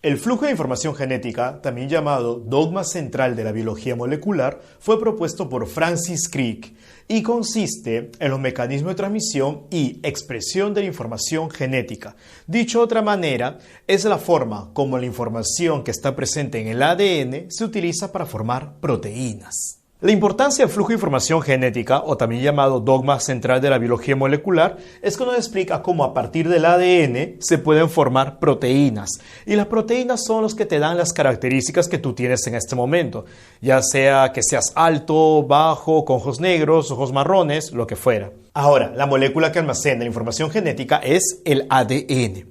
El flujo de información genética, también llamado dogma central de la biología molecular, fue propuesto por Francis Crick y consiste en los mecanismos de transmisión y expresión de la información genética. Dicho de otra manera, es la forma como la información que está presente en el ADN se utiliza para formar proteínas. La importancia del flujo de información genética, o también llamado dogma central de la biología molecular, es que nos explica cómo a partir del ADN se pueden formar proteínas. Y las proteínas son los que te dan las características que tú tienes en este momento, ya sea que seas alto, bajo, con ojos negros, ojos marrones, lo que fuera. Ahora, la molécula que almacena la información genética es el ADN.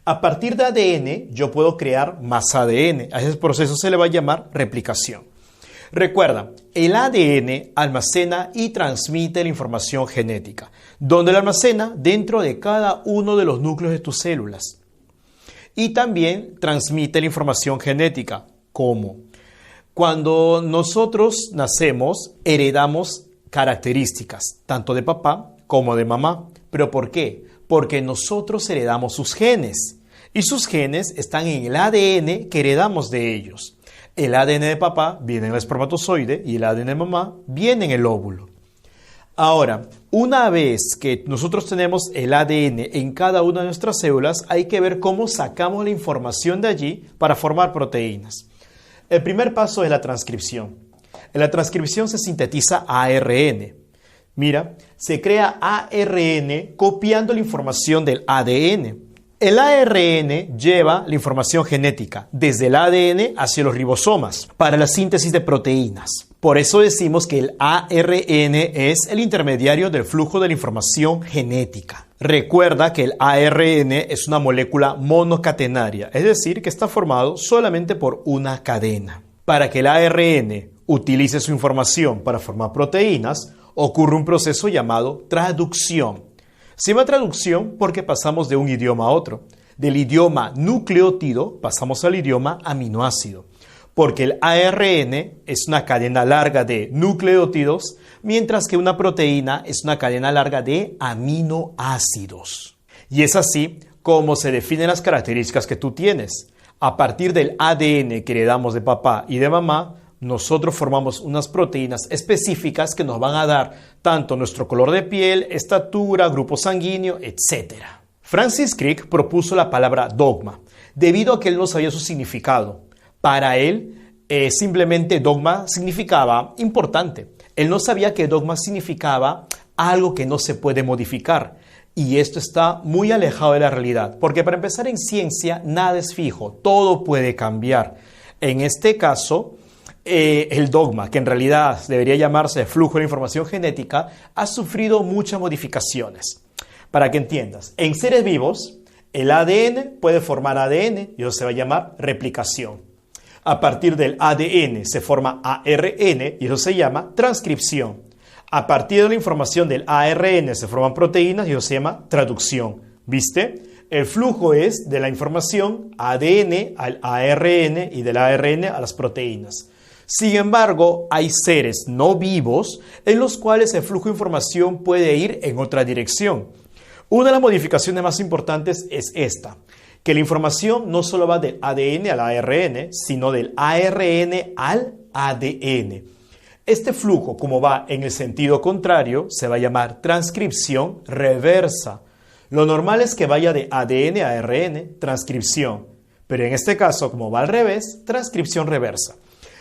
A partir de ADN yo puedo crear más ADN. A ese proceso se le va a llamar replicación. Recuerda, el ADN almacena y transmite la información genética. ¿Dónde la almacena? Dentro de cada uno de los núcleos de tus células. Y también transmite la información genética. ¿Cómo? Cuando nosotros nacemos, heredamos características, tanto de papá como de mamá. ¿Pero por qué? Porque nosotros heredamos sus genes. Y sus genes están en el ADN que heredamos de ellos. El ADN de papá viene en el espermatozoide y el ADN de mamá viene en el óvulo. Ahora, una vez que nosotros tenemos el ADN en cada una de nuestras células, hay que ver cómo sacamos la información de allí para formar proteínas. El primer paso es la transcripción. En la transcripción se sintetiza ARN. Mira, se crea ARN copiando la información del ADN. El ARN lleva la información genética desde el ADN hacia los ribosomas para la síntesis de proteínas. Por eso decimos que el ARN es el intermediario del flujo de la información genética. Recuerda que el ARN es una molécula monocatenaria, es decir, que está formado solamente por una cadena. Para que el ARN utilice su información para formar proteínas, ocurre un proceso llamado traducción. Se llama traducción porque pasamos de un idioma a otro. Del idioma nucleótido pasamos al idioma aminoácido. Porque el ARN es una cadena larga de nucleótidos, mientras que una proteína es una cadena larga de aminoácidos. Y es así como se definen las características que tú tienes. A partir del ADN que heredamos de papá y de mamá, nosotros formamos unas proteínas específicas que nos van a dar tanto nuestro color de piel, estatura, grupo sanguíneo, etc. Francis Crick propuso la palabra dogma, debido a que él no sabía su significado. Para él, simplemente dogma significaba importante. Él no sabía que dogma significaba algo que no se puede modificar. Y esto está muy alejado de la realidad, porque para empezar en ciencia nada es fijo, todo puede cambiar. En este caso, el dogma, que en realidad debería llamarse flujo de información genética, ha sufrido muchas modificaciones. Para que entiendas, en seres vivos, el ADN puede formar ADN y eso se va a llamar replicación. A partir del ADN se forma ARN y eso se llama transcripción. A partir de la información del ARN se forman proteínas y eso se llama traducción. ¿Viste? El flujo es de la información ADN al ARN y del ARN a las proteínas. Sin embargo, hay seres no vivos en los cuales el flujo de información puede ir en otra dirección. Una de las modificaciones más importantes es esta, que la información no solo va del ADN al ARN, sino del ARN al ADN. Este flujo, como va en el sentido contrario, se va a llamar transcripción reversa. Lo normal es que vaya de ADN a ARN, transcripción. Pero en este caso, como va al revés, transcripción reversa.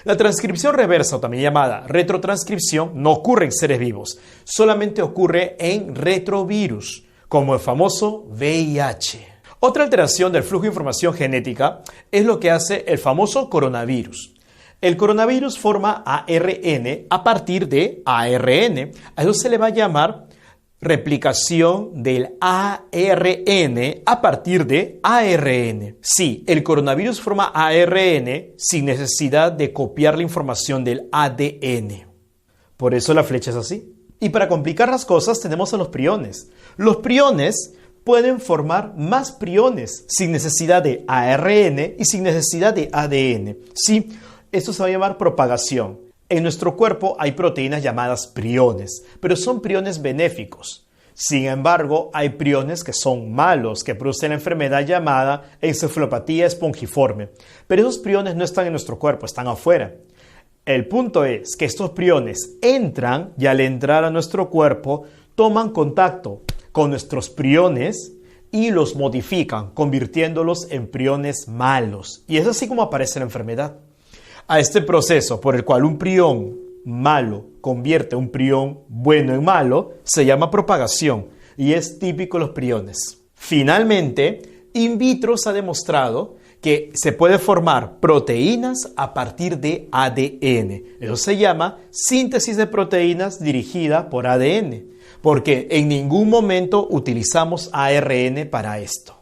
La transcripción reversa, o también llamada retrotranscripción, no ocurre en seres vivos, solamente ocurre en retrovirus, como el famoso VIH. Otra alteración del flujo de información genética es lo que hace el famoso coronavirus. El coronavirus forma ARN a partir de ARN. A eso se le va a llamar replicación del ARN a partir de ARN. Sí, el coronavirus forma ARN sin necesidad de copiar la información del ADN. Por eso la flecha es así. Y para complicar las cosas tenemos a los priones. Los priones pueden formar más priones sin necesidad de ARN y sin necesidad de ADN. Sí, esto se va a llamar propagación. En nuestro cuerpo hay proteínas llamadas priones, pero son priones benéficos. Sin embargo, hay priones que son malos, que producen la enfermedad llamada encefalopatía espongiforme. Pero esos priones no están en nuestro cuerpo, están afuera. El punto es que estos priones entran y al entrar a nuestro cuerpo toman contacto con nuestros priones y los modifican, convirtiéndolos en priones malos. Y es así como aparece la enfermedad. A este proceso por el cual un prión malo convierte un prión bueno en malo se llama propagación y es típico de los priones. Finalmente, in vitro se ha demostrado que se puede formar proteínas a partir de ADN. Eso se llama síntesis de proteínas dirigida por ADN, porque en ningún momento utilizamos ARN para esto.